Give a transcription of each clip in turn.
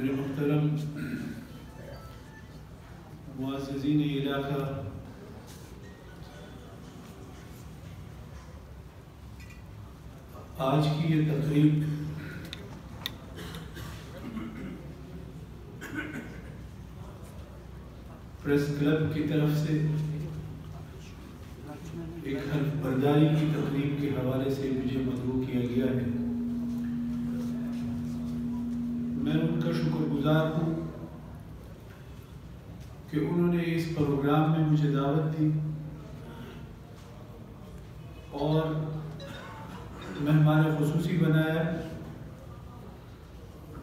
میرے محترم معززین علاقہ، آج کی یہ تقریب پریس کلب کی طرف سے ایک حلف برداری کی تقریب کے حوالے سے مجھے مدعو کیا گیا ہے۔ میں ان کا شکر گزار ہوں کہ انہوں نے اس پروگرام میں مجھے دعوت دی اور مہمان خصوصی بنایا۔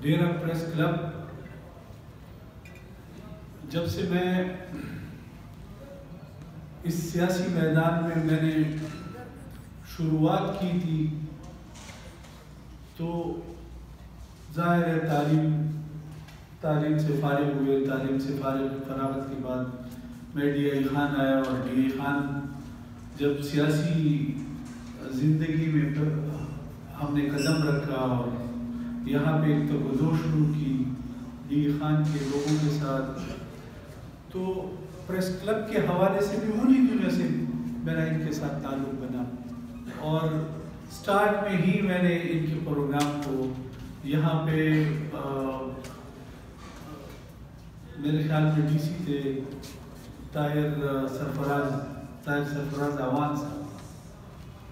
ڈیرہ پریس کلب جب سے میں اس سیاسی میدان میں نے شروعات کی تھی تو ظاہر ہے تعلیم سے فارغ ہوئے، تعلیم سے فراغت کے بعد میں ڈی آئی خان آیا، اور ڈی آئی خان جب سیاسی زندگی میں ہم نے قدم رکھا اور یہاں پہ ایک توجہ شروع کی ڈی آئی خان کے لوگوں کے ساتھ، تو پریس کلب کے حوالے سے بھی انہی دنوں سے میرا ان کے ساتھ تعلق بنا، اور سٹارٹ میں ہی میں نے ان کے پروگرام کو یہاں پہ میرے خیال میں ڈی سی تھے طاہر سرفراز آوان صاحب،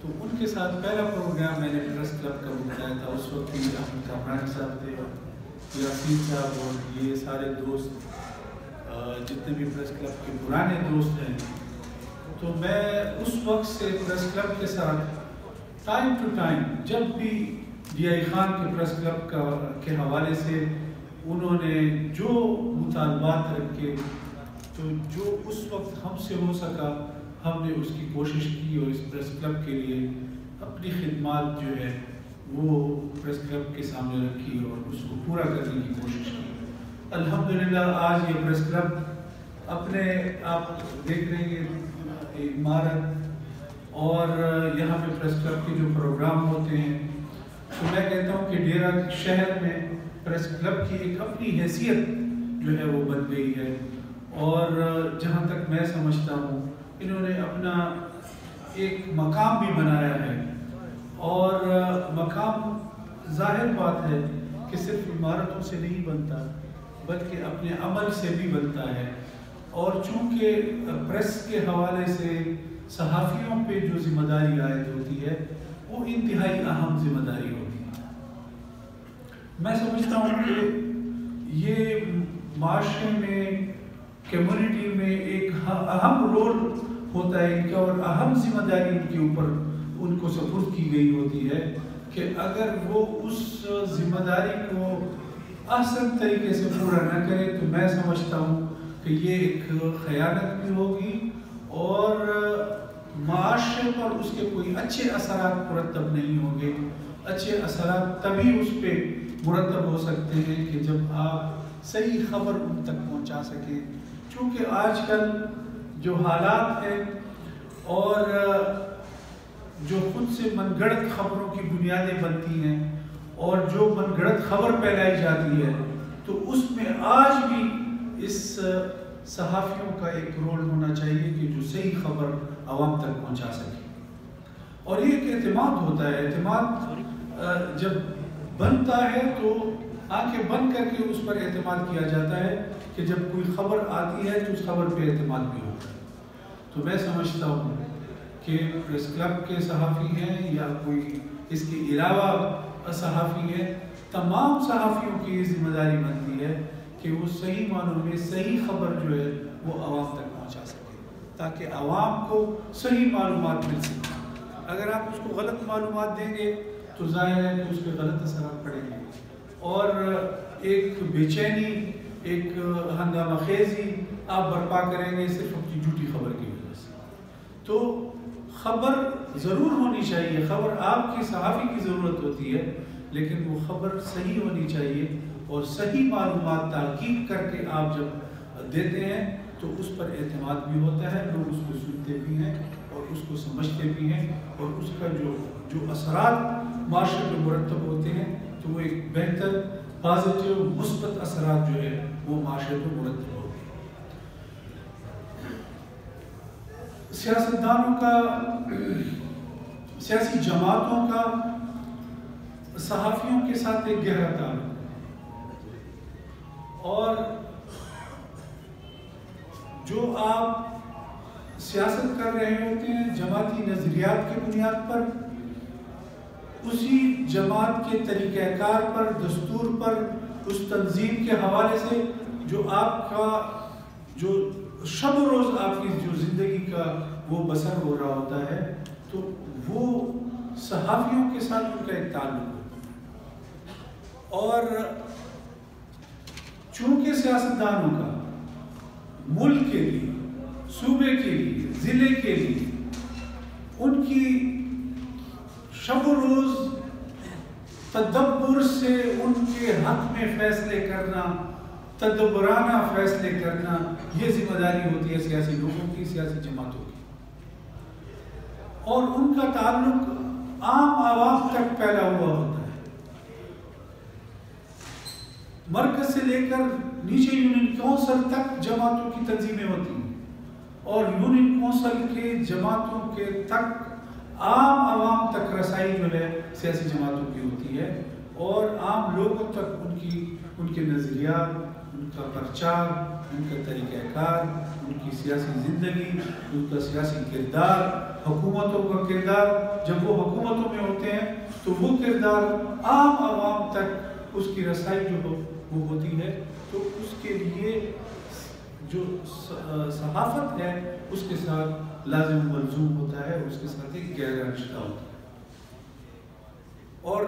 تو ان کے ساتھ پہلا پروگرام میں نے پریس کلب کا بتایا تھا۔ اس وقت بھی احمد کامرانی صاحب تھے اور یاسین صاحب اور یہ سارے دوست جتنے بھی پریس کلب کے پرانے دوست ہیں، تو میں اس وقت سے پریس کلب کے ساتھ ٹائم ٹو ٹائم جب بھی ڈی آئی خان کے پریس کلب کے حوالے سے انہوں نے جو مطالبات رکھے، تو جو اس وقت ہم سے ہو سکا ہم نے اس کی کوشش کی اور اس پریس کلب کے لیے اپنی خدمات جو ہے وہ پریس کلب کے سامنے رکھی اور اس کو پورا کرنے کی کوشش کی۔ الحمدللہ آج یہ پریس کلب اپنے آپ دیکھ رہے ہیں عمارت اور یہاں پہ پریس کلب کے جو پروگرام ہوتے ہیں، تو میں کہتا ہوں کہ ڈیرہ شہر میں پریس کلب کی ایک اپنی حیثیت جو ہے وہ بن گئی ہے، اور جہاں تک میں سمجھتا ہوں انہوں نے اپنا ایک مقام بھی بنایا ہے، اور مقام ظاہر بات ہے کہ صرف عمارتوں سے نہیں بنتا بلکہ اپنے عمل سے بھی بنتا ہے، اور چونکہ پریس کے حوالے سے صحافیوں پہ جو ذمہ داری عائد ہوتی ہے وہ انتہائی اہم ذمہ داری ہوتی ہے۔ میں سمجھتا ہوں کہ یہ معاشرے میں کمیونٹی میں ایک اہم رول ہوتا ہے ان کا، اور اہم ذمہ داری ان کے اوپر ان کو سپرد کی گئی ہوتی ہے کہ اگر وہ اس ذمہ داری کو احسن طریقے سے پورا نہ کرے تو میں سمجھتا ہوں کہ یہ ایک خیانت بھی ہوگی اور معاشرے پر اس کے کوئی اچھے اثرات مرتب نہیں ہوں گے۔ اچھے اثرات تبھی اس پہ مرتب ہو سکتے ہیں کہ جب آپ صحیح خبر ان تک پہنچا سکیں، چونکہ آج کل جو حالات ہیں اور جو خود سے من گھڑت خبروں کی بنیادیں بنتی ہیں اور جو من گھڑت خبر پھیلائی جاتی ہے، تو اس میں آج بھی اس صحافیوں کا ایک رول ہونا چاہیے کہ جو صحیح خبر عوام تک پہنچا سکے، اور یہ ایک اعتماد ہوتا ہے۔ اعتماد جب بنتا ہے تو آنکھیں بند کر کے اس پر اعتماد کیا جاتا ہے کہ جب کوئی خبر آتی ہے تو اس خبر پہ اعتماد بھی ہوتا ہے۔ تو میں سمجھتا ہوں کہ پریس کلب کے صحافی ہیں یا کوئی اس کے علاوہ صحافی ہیں، تمام صحافیوں کی یہ ذمہ داری بنتی ہے کہ وہ صحیح معنوں میں صحیح خبر جو ہے وہ عوام تک پہنچا سکے تاکہ عوام کو صحیح معلومات مل سکے۔ اگر آپ اس کو غلط معلومات دیں گے تو ظاہر ہے کہ اس پہ غلط اثرات پڑیں گے، اور ایک بے چینی، ایک ہنگامہ خیزی آپ برپا کریں گے صرف اپنی جھوٹی خبر کی وجہ سے۔ تو خبر ضرور ہونی چاہیے، خبر آپ کی صحافی کی ضرورت ہوتی ہے، لیکن وہ خبر صحیح ہونی چاہیے، اور صحیح معلومات تحقیق کر کے آپ جب دیتے ہیں تو اس پر اعتماد بھی ہوتا ہے، لوگ اس کو سنتے بھی ہیں اور اس کو سمجھتے بھی ہیں، اور اس کا جو اثرات معاشرے میں مرتب ہوتے ہیں تو وہ ایک بہتر پازیٹیو مثبت اثرات جو ہے وہ معاشرے پر مرتب ہو گئے۔ سیاستدانوں کا، سیاسی جماعتوں کا صحافیوں کے ساتھ ایک گہرا تعلق اور جو آپ سیاست کر رہے ہوتے ہیں جماعتی نظریات کی بنیاد پر، اسی جماعت کے طریقہ کار پر، دستور پر، اس تنظیم کے حوالے سے جو آپ کا جو شب و روز آپ کی جو زندگی کا وہ بسر ہو رہا ہوتا ہے، تو وہ صحافیوں کے ساتھ ان کا ایک تعلق ہوتا ہے۔ اور چونکہ سیاستدانوں کا ملک کے لیے، صوبے کے لیے، ضلع کے لیے ان کی شب و روز تدبر سے ان کے حق میں فیصلے کرنا، تدبرانہ فیصلے کرنا، یہ ذمہ داری ہوتی ہے سیاسی لوگوں کی، سیاسی جماعتوں کی، اور ان کا تعلق عام عوام تک پھیلا ہوا ہوتا ہے۔ مرکز سے لے کر نیچے یونین کونسل تک جماعتوں کی تنظیمیں ہوتی ہیں، اور یونین کونسل کے جماعتوں کے تک عام عوام تک رسائی جو ہے سیاسی جماعتوں کی ہوتی ہے، اور عام لوگوں تک ان کے نظریات، ان کا پرچار، ان کا طریقہ کار، ان کی سیاسی زندگی، ان کا سیاسی کردار، حکومتوں کا کردار، جب وہ حکومتوں میں ہوتے ہیں تو وہ کردار عام عوام تک اس کی رسائی جو ہو وہ ہوتی ہے۔ تو اس کے لیے جو صحافت ہے اس کے ساتھ لازم ملزوم ہوتا ہے، اس کے ساتھ ایک گہرا رشتہ ہوتا ہے، اور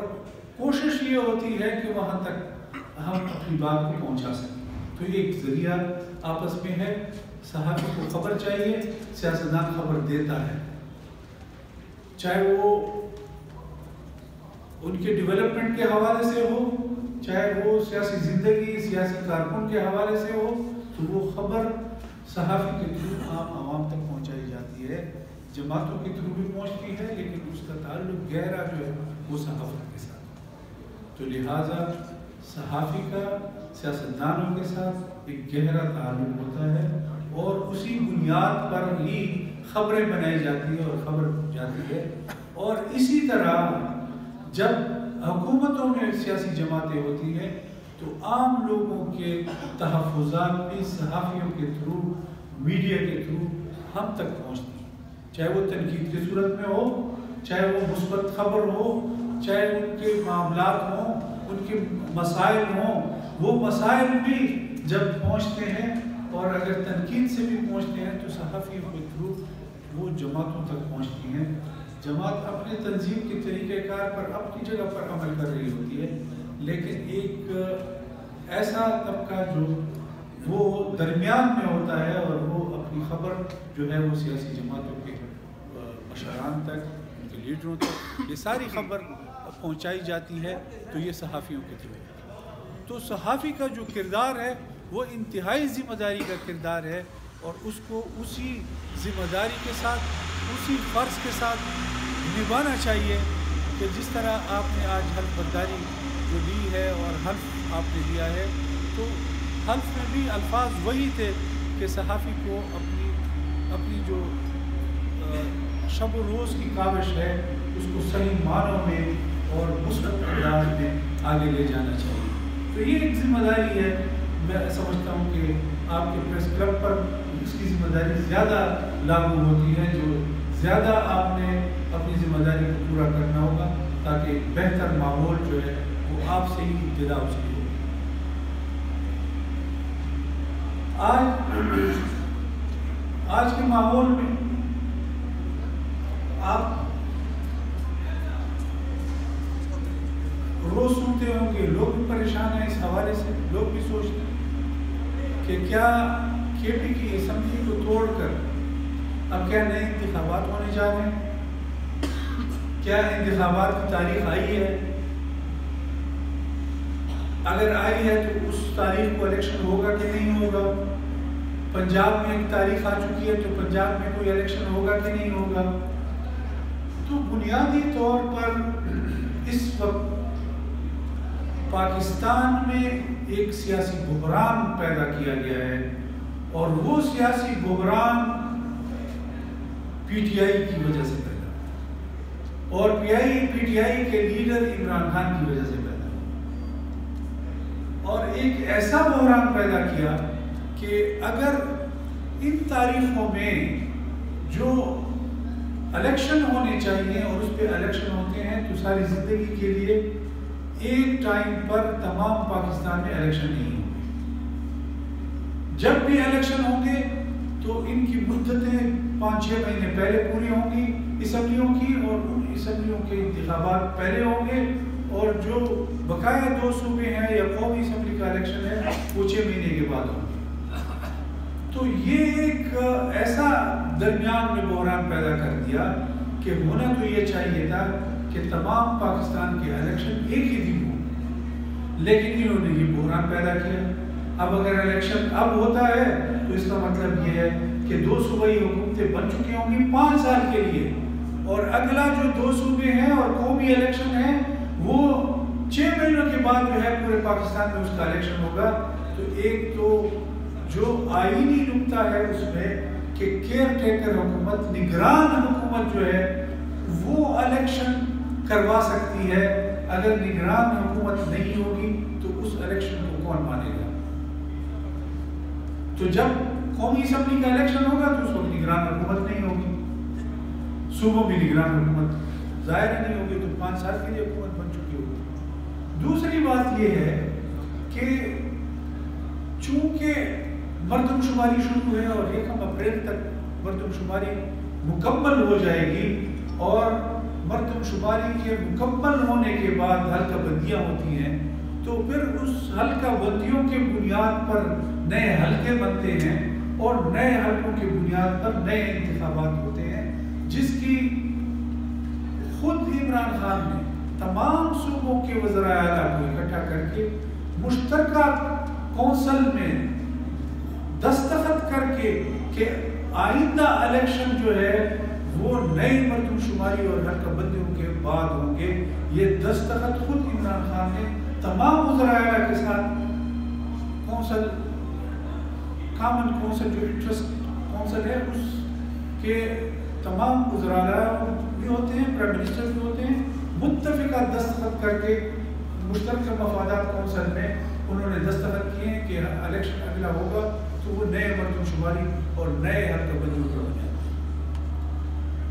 کوشش یہ ہوتی ہے کہ وہاں تک ہم اپنی بات کو پہنچا سکیں۔ تو یہ ایک ذریعہ آپس میں ہے، صحافی کو خبر چاہیے، سیاستدان خبر دیتا ہے، چاہے وہ ان کے ڈیولپمنٹ کے حوالے سے ہو، چاہے وہ سیاسی زندگی، سیاسی کارکن کے حوالے سے ہو، تو وہ خبر صحافی کے تھرو عام عوام تک پہنچائی جاتی ہے، جماعتوں کے تھرو بھی پہنچتی ہے، لیکن اس کا تعلق گہرا جو ہے وہ صحافت کے ساتھ۔ تو لہٰذا صحافی کا سیاستدانوں کے ساتھ ایک گہرا تعلق ہوتا ہے، اور اسی بنیاد پر ہی خبریں بنائی جاتی ہیں اور خبر جاتی ہے۔ اور اسی طرح جب حکومتوں میں سیاسی جماعتیں ہوتی ہیں تو عام لوگوں کے تحفظات بھی صحافیوں کے تھرو، میڈیا کے تھرو ہم تک پہنچتی ہیں، چاہے وہ تنقید کی صورت میں ہو، چاہے وہ مثبت خبر ہو، چاہے ان کے معاملات ہوں، ان کے مسائل ہوں، وہ مسائل بھی جب پہنچتے ہیں اور اگر تنقید سے بھی پہنچتے ہیں تو صحافیوں کے تھرو وہ جماعتوں تک پہنچتی ہیں۔ جماعت اپنے تنظیم کے طریقہ کار پر اپنی جگہ پر عمل کر رہی ہوتی ہے، لیکن ایک ایسا طبقہ جو وہ درمیان میں ہوتا ہے اور وہ اپنی خبر جو ہے وہ سیاسی جماعتوں کے مشران تک، ان کے لیڈروں تک یہ ساری خبر پہنچائی جاتی ہے، تو یہ صحافیوں کے تھرو ہے۔ تو صحافی کا جو کردار ہے وہ انتہائی ذمہ داری کا کردار ہے، اور اس کو اسی ذمہ داری کے ساتھ، اسی فرض کے ساتھ نبھانا چاہیے کہ جس طرح آپ نے آج حلف برداری جو لی ہے اور حلف آپ نے لیا ہے، تو حلف میں بھی الفاظ وہی تھے کہ صحافی کو اپنی جو شب و روز کی کاوش ہے اس کو صحیح معنوں میں اور مثبت انداز میں آگے لے جانا چاہیے۔ تو یہ ایک ذمہ داری ہے، میں سمجھتا ہوں کہ آپ کے پریس کلب پر اس کی ذمہ داری زیادہ لاگو ہوتی ہے، جو زیادہ آپ نے اپنی ذمہ داری کو پورا کرنا ہوگا تاکہ بہتر ماحول جو ہے وہ آپ سے ہی ابتدا اس کی ہو۔ آج کے ماحول میں آپ روز سنتے ہوں گے، لوگ بھی پریشان ہیں اس حوالے سے، لوگ بھی سوچتے ہیں کہ کیا کے پی کی اسمبلی کو توڑ کر اب کیا نئے انتخابات ہونے جا رہے ہیں؟ کیا انتخابات کی تاریخ آئی ہے؟ اگر آئی ہے تو اس تاریخ کو الیکشن ہوگا کہ نہیں ہوگا؟ پنجاب میں ایک تاریخ آ چکی ہے تو پنجاب میں کوئی الیکشن ہوگا کہ نہیں ہوگا؟ تو بنیادی طور پر اس وقت پاکستان میں ایک سیاسی بحران پیدا کیا گیا ہے، اور وہ سیاسی بحران پی ٹی آئی کی وجہ سے پیدا، اور پی ٹی آئی کے لیڈر عمران خان کی وجہ سے پیدا، اور ایک ایسا بحران پیدا کیا کہ اگر ان تاریخوں میں جو الیکشن ہونے چاہیے اور اس پہ الیکشن ہوتے ہیں تو ساری زندگی کے لیے ایک ٹائم پر تمام پاکستان میں الیکشن نہیں ہوں گے۔ جب بھی الیکشن ہوں گے تو ان کی مدتیں 5-6 مہینے پہلے پوری ہوں گی اسمبلیوں کی، اور ان اسمبلیوں کے انتخابات پہلے ہوں گے، اور جو بقایا 2 صوبے ہیں یا قومی اسمبلی کا الیکشن ہے وہ 6 مہینے کے بعد ہوں گے۔ تو یہ ایک ایسا درمیان میں بحران پیدا کر دیا کہ ہونا تو یہ چاہیے تھا کہ تمام پاکستان کے الیکشن ایک ہی دن ہوں، لیکن انہوں نے یہ بحران پیدا کیا۔ اب اگر الیکشن اب ہوتا ہے تو اس کا مطلب یہ ہے کہ 2 صوبائی حکومتیں بن چکی ہوں گی 5 سال کے لیے، اور اگلا جو 2 صوبے ہیں اور قومی الیکشن ہے وہ 6 مہینوں کے بعد جو ہے پورے پاکستان میں اس کا الیکشن ہوگا۔ تو ایک تو جو آئینی نکتہ ہے اس میں کہ کیئر ٹیکر حکومت، نگران حکومت جو ہے وہ الیکشن کروا سکتی ہے، اگر نگران حکومت نہیں ہوگی تو اس الیکشن کو کون مانے گا؟ تو جب قومی اسمبلی کا الیکشن ہوگا تو اس وقت نگران حکومت نہیں ہوگی، صوبوں میں نگران حکومت ظاہر نہیں ہوگی، تو 5 سال کے لیے حکومت بن چکی ہوگی۔ دوسری بات یہ ہے کہ چونکہ مردم شماری شروع ہے اور 1 اپریل تک مردم شماری مکمل ہو جائے گی، اور مردم شماری کے مکمل ہونے کے بعد حلقہ بندیاں ہوتی ہیں، تو پھر اس حلقہ بندیوں کے بنیاد پر نئے حلقے بنتے ہیں، اور نئے حلقوں کے بنیاد پر نئے انتخابات ہوتے ہیں، جس کی خود عمران خان نے تمام صوبوں کے وزراء اعلیٰ کو اکٹھا کر کے مشترکہ کونسل میں دستخط کر کے کہ آئندہ الیکشن جو ہے وہ نئی مردم شماری اور حلقہ بندیوں کے بعد ہوں گے، یہ دستخط خود عمران خان نے تمام وزراء اعلیٰ کے ساتھ کونسل، کامن کونسل جو انٹرسٹ کونسل ہے اس کے تمام وزراء اعلیٰ بھی ہوتے ہیں، پرائم منسٹر بھی ہوتے ہیں، متفقہ دستخط کر کے مشترکہ مفادات کونسل میں انہوں نے دستخط کیے ہیں کہ الیکشن اگلا ہوگا تو وہ نئے مردم شماری اور نئے حلقہ بندیوں پر بنے۔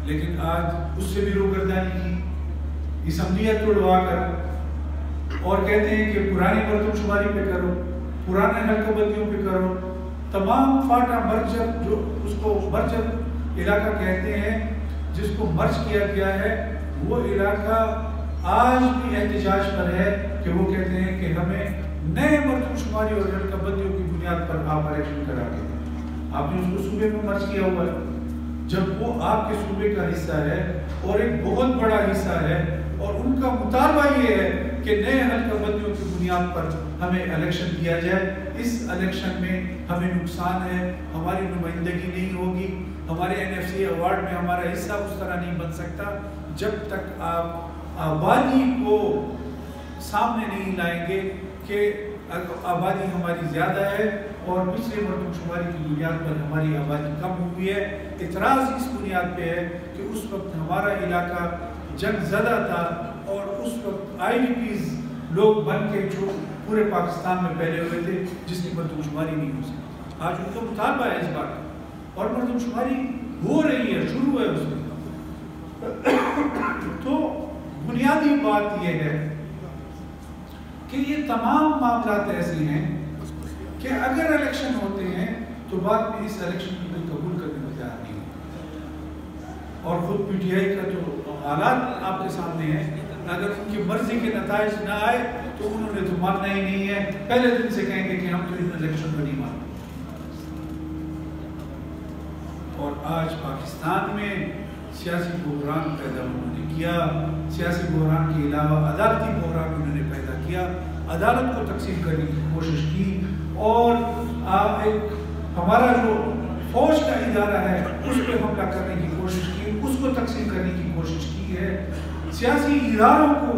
لیکن آج اس سے بھی روگردانی کی، اسمبلیاں توڑوا کر، اور کہتے ہیں کہ پرانی مردم شماری پہ کرو، پرانے حلقہ بندیوں پہ کرو، تمام فاٹا مرجر جو اس کو مرجر علاقہ کہتے ہیں جس کو مرج کیا گیا ہے، وہ علاقہ آج بھی احتجاج پر ہے کہ وہ کہتے ہیں کہ ہمیں نئے مردم شماری اور حلقہ بندیوں کی بنیاد پر آپ الیکشن کرا کے دیں۔ آپ نے اس کو صوبے میں مرج کیا ہوا ہے، جب وہ آپ کے صوبے کا حصہ ہے اور ایک بہت بڑا حصہ ہے، اور ان کا مطالبہ یہ ہے کہ نئے حلقہ بندیوں کی بنیاد پر ہمیں الیکشن کیا جائے۔ اس الیکشن میں ہمیں نقصان ہے، ہماری نمائندگی نہیں ہوگی، ہمارے NFC ایوارڈ میں ہمارا حصہ اس طرح نہیں بن سکتا جب تک آپ آبادی کو سامنے نہیں لائیں گے کہ آبادی ہماری زیادہ ہے اور پچھلے مردم شماری کی بنیاد پر ہماری آبادی کم ہوئی ہے۔ اعتراض اس بنیاد پہ ہے کہ اس وقت ہمارا علاقہ جنگ زدہ تھا، اور اس وقت IDPs لوگ بن کے جو پورے پاکستان میں پھیلے ہوئے تھے جس کی مردم شماری نہیں ہو سکی۔ آج ان کا مطالبہ ہے اس بات کا، اور مردم شماری ہو رہی ہے، شروع ہے اس میں۔ تو بنیادی بات یہ ہے کہ یہ تمام معاملات ایسے ہیں کہ اگر الیکشن ہوتے ہیں تو بعد میں اس الیکشن کو کوئی قبول کرنے کو تیار نہیں ہوتا، اور خود PTI کا جو حالات آپ کے سامنے ہیں، اگر ان کی مرضی کے نتائج نہ آئے تو انہوں نے تو ماننا ہی نہیں ہے، پہلے دن سے کہیں گے کہ ہم تو ان الیکشن کو نہیں مانتے۔ اور آج پاکستان میں سیاسی بحران پیدا انہوں نے کیا، سیاسی بحران کے علاوہ عدالتی بحران انہوں نے پیدا کیا، عدالت کو تقسیم کرنے کی کوشش کی، اور ایک ہمارا جو فوج کا ادارہ ہے اس پہ حملہ کرنے کی کوشش کی، اس کو تقسیم کرنے کی کوشش کی ہے، سیاسی اداروں کو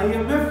IMF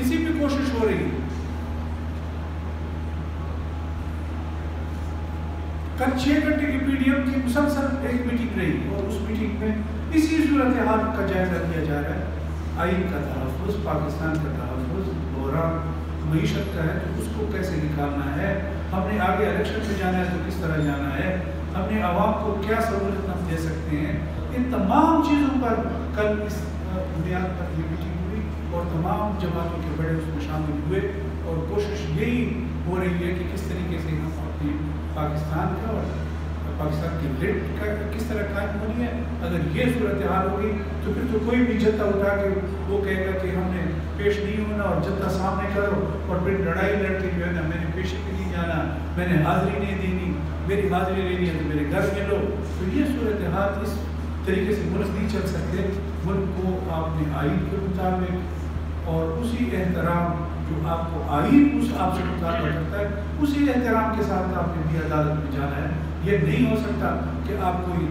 اسی پہ کوشش ہو رہی ہے. کل 6 گھنٹے کی PDM کی مسلسل ایک میٹنگ رہی اور اس میٹنگ میں اسی صورتحال کا جائزہ لیا جا رہا ہے. آئین کا تحفظ، پاکستان کا تحفظ، بحران معیشت کا ہے تو اس کو کیسے نکالنا ہے، ہم نے آگے الیکشن میں جانا ہے تو کس طرح جانا ہے، ہم نے عوام کو کیا سہولت ہم دے سکتے ہیں. ان تمام چیزوں پر کل اس بنیاد پر یہ میٹنگ ہوئی اور تمام جماعتوں کے بڑے اس میں شامل ہوئے اور کوشش یہی ہو رہی ہے کہ کس طریقے سے ہم اپنے پاکستان کا اور پاکستان کی گریڈ کا کس طرح قائم ہونی ہے. اگر یہ صورتحال ہوگی تو پھر تو کوئی بھی جتھا اٹھا کے وہ کہے گا کہ ہم نے پیش نہیں ہونا اور جتھا سامنے کرو اور پھر لڑائی لڑ کے جو ہے نا میں نے پیشی پہ نہیں جانا، میں نے حاضری نہیں دینی، میری حاضری لینی ہے تو میرے گھر میں لو. تو یہ صورتحال اس طریقے سے ملک نہیں چل سکتے. ملک کو آپ نے آئین کے مطابق اور اسی احترام جو آپ کو آئین اس آپ سے مطالبہ کرتا ہے اسی احترام کے ساتھ آپ نے بھی عدالت میں جانا ہے. یہ نہیں ہو سکتا کہ آپ کوئی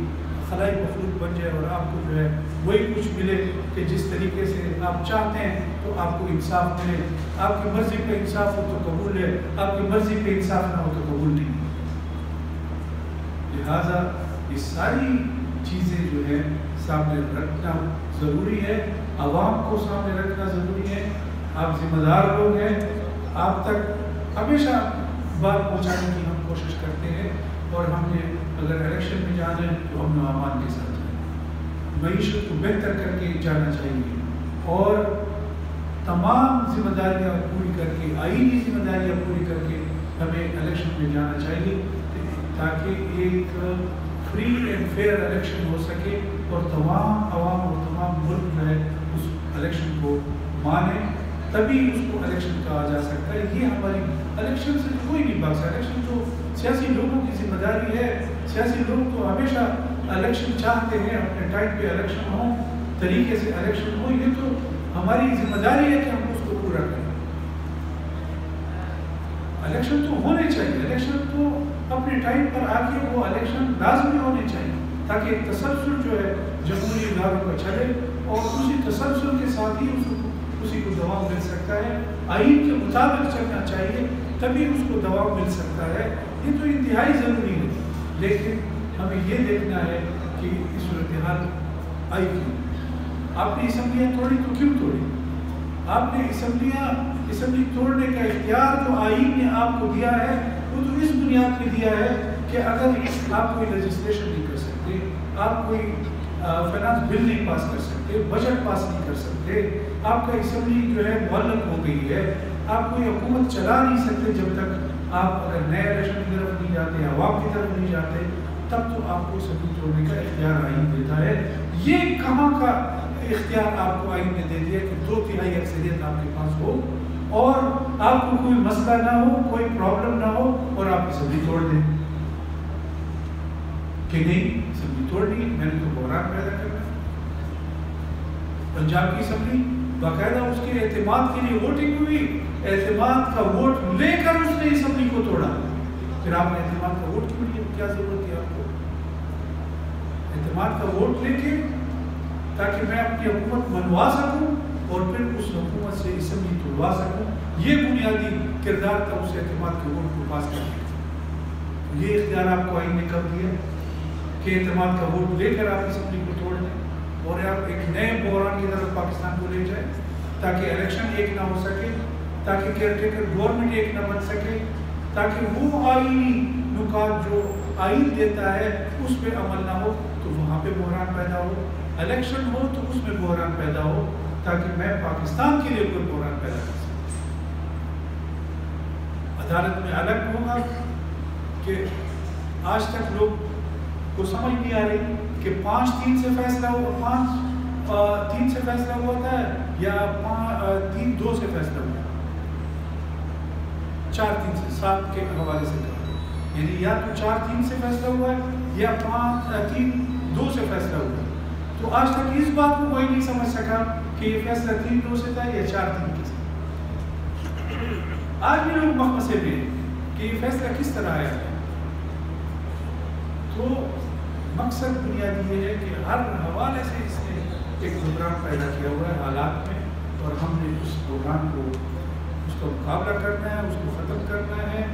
خلائی مخلوق بن جائے اور آپ کو جو ہے وہی کچھ ملے کہ جس طریقے سے آپ چاہتے ہیں تو آپ کو انصاف ملے. آپ کی مرضی پہ انصاف ہو تو قبول ہے، آپ کی مرضی پہ انصاف نہ ہو تو قبول نہیں. لہٰذا یہ ساری چیزیں جو ہے سامنے رکھنا ضروری ہے، عوام کو سامنے رکھنا ضروری ہے. آپ ذمہ دار لوگ ہیں، آپ تک ہمیشہ بات پہنچانے کی ہم کوشش کرتے ہیں اور ہم نے اگر الیکشن میں جانا ہے تو امن و امان کے ساتھ جائیں، معیشت کو بہتر کر کے جانا چاہیے اور تمام ذمہ داریاں پوری کر کے، آئینی ذمہ داریاں پوری کر کے ہمیں الیکشن میں جانا چاہیے تاکہ ایک فری اینڈ فیئر الیکشن ہو سکے اور تمام عوام اور تمام ملک جو ہے اس الیکشن کو مانے، تبھی اس کو الیکشن کہا جا سکتا ہے. یہ ہماری الیکشن سے کوئی نہیں بات. الیکشن تو سیاسی لوگوں کی ذمہ داری ہے. سیاسی لوگ تو ہمیشہ الیکشن چاہتے ہیں، اپنے ٹائم پہ الیکشن ہو، طریقے سے الیکشن ہو. یہ تو ہماری ذمہ داری ہے کہ ہم اس کو پورا کریں. الیکشن تو ہونے چاہیے، الیکشن تو اپنے ٹائم پر آ کے وہ الیکشن لازمی ہونے چاہیے تاکہ تسلسل جو ہے جمہوری اداروں کا چلے اور اسی تسلسل کے ساتھ ہی اسی کو دوام مل سکتا ہے. آئین کے مطابق چلنا چاہیے تبھی اس کو دوام مل سکتا ہے. یہ تو انتہائی ضروری ہے لیکن ہمیں یہ دیکھنا ہے کہ اس صورتحال آئی کیوں. آپ نے اسمبلیاں توڑی تو کیوں توڑی؟ آپ نے اسمبلی توڑنے کا اختیار جو آئین نے آپ کو دیا ہے وہ تو اس بنیاد پہ دیا ہے کہ اگر آپ کوئی لیجسلیشن نہیں کر سکتے، آپ کوئی فائنانس بل نہیں پاس کر سکتے، بجٹ پاس نہیں کر سکتے، آپ کا اسمبلی جو ہے معلق ہو گئی ہے، آپ کوئی حکومت چلا نہیں سکتے جب تک آپ اگر نئے الیکشن کی طرف نہیں جاتے، عوام کی طرف نہیں جاتے، تب تو آپ کو اسمبلی توڑنے کا اختیار آئین دیتا ہے. یہ کہاں کا اختیار آپ کو آئین نے دے دیا کہ 2/3 اکثریت آپ کے پاس ہو اور آپ کو کوئی مسئلہ نہ ہو، کوئی پرابلم نہ ہو اور آپ اسمبلی توڑ دیں کہ نہیں اسمبلی توڑنی، میں نے تو بحران پیدا کرنا. پنجاب کی اسمبلی باقاعدہ اس کے اعتماد کے لیے ووٹنگ ہوئی، اعتماد کا ووٹ لے کر اس نے اسمبلی کو توڑا. پھر آپ نے اعتماد کا ووٹ کیوں لیا؟ کیا ضرورت تھی آپ کو اعتماد کا ووٹ لے کے تاکہ میں اپنی حکومت منوا سکوں اور پھر اس حکومت سے اسمبلی توڑوا سکوں؟ یہ بنیادی کردار تھا اس اعتماد کے ووٹ کو پاس کرنے کا. یہ اختیار آپ کو آئین نے کب دیا کہ اعتماد کا ووٹ لے کر آپ اسمبلی کو توڑ دیں اور آپ ایک نئے بحران کی طرف پاکستان کو لے جائیں تاکہ الیکشن ایک نہ ہو سکے، تاکہ کیئر ٹیکر گورنمنٹ ایک نہ بن سکے، تاکہ وہ آئینی نکات جو آئین دیتا ہے اس پہ عمل نہ ہو تو وہاں پہ بحران پیدا ہو، الیکشن ہو تو اس میں بحران پیدا ہو تاکہ میں پاکستان کے لیے کوئی بحران پیدا کر سکوں. عدالت میں الگ ہوگا کہ آج تک لوگ کو سمجھ نہیں آ رہی کہ 5-3 سے فیصلہ ہوا، 5-3 سے فیصلہ ہوا تھا یا 3-2 سے فیصلہ ہوا، 4-3 سے 7 کے حوالے سے کہا، یعنی یا تو 4-3 سے فیصلہ ہوا ہے یا 5-3-2 سے فیصلہ ہوا. تو آج تک اس بات کو کوئی نہیں سمجھ سکا کہ یہ فیصلہ 3-2 سے تھا یا 4-3 کے سے. آج بھی لوگ مخمصے میں کہ یہ فیصلہ کس طرح آیا ہے. تو مقصد بنیادی یہ ہے کہ ہر حوالے سے اس نے ایک گھبراہٹ پیدا کیا ہوا ہے حالات میں اور ہم نے اس بحران کو اس کا مقابلہ کرنا ہے، اس کو ختم کرنا ہے.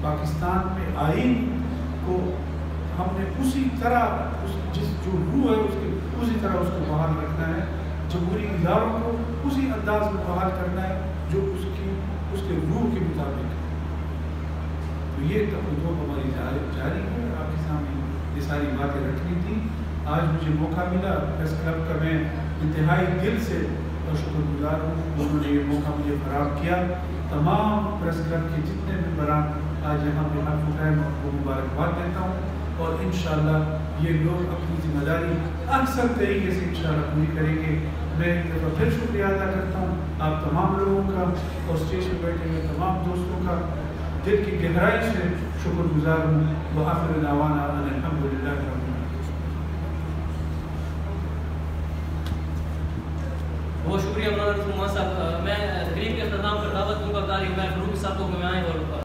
پاکستان میں آئین کو ہم نے اسی طرح جس جو روح ہے اسی طرح اس کو بحال رکھنا ہے. جمہوری اداروں کو اسی انداز میں بحال کرنا ہے جو اس کے روح کے مطابق ہے. تو یہ توجہ ہماری جاری ہے. آپ کے سامنے یہ ساری باتیں رکھنی تھی. آج مجھے موقع ملا پریس کلب کا، میں انتہائی دل سے شکر گزار ہوں. انہوں نے یہ موقع مجھے فراہم کیا. تمام پریس کلب کے جتنے ممبران آج یہاں پہ حلف اٹھائے میں ان کو مبارکباد دیتا ہوں، اور انشاءاللہ یہ لوگ اپنی ذمہ داری احسن طریقے سے انشاءاللہ پوری کریں گے. میں ایک دفعہ پھر شکریہ ادا کرتا ہوں آپ تمام لوگوں کا، اور اسٹیج پہ بیٹھے ہوئے تمام دوستوں کا دل کی گہرائی سے شکر گزار ہوں. وآخر دعوانا ان الحمدللہ رب العالمین. بہت شکریہ مولانا رسول صاحب. میں تقریب کے اختتام پر دعوت دوں گا تاریخ میں فروخ صاحب کو میں آئیں اور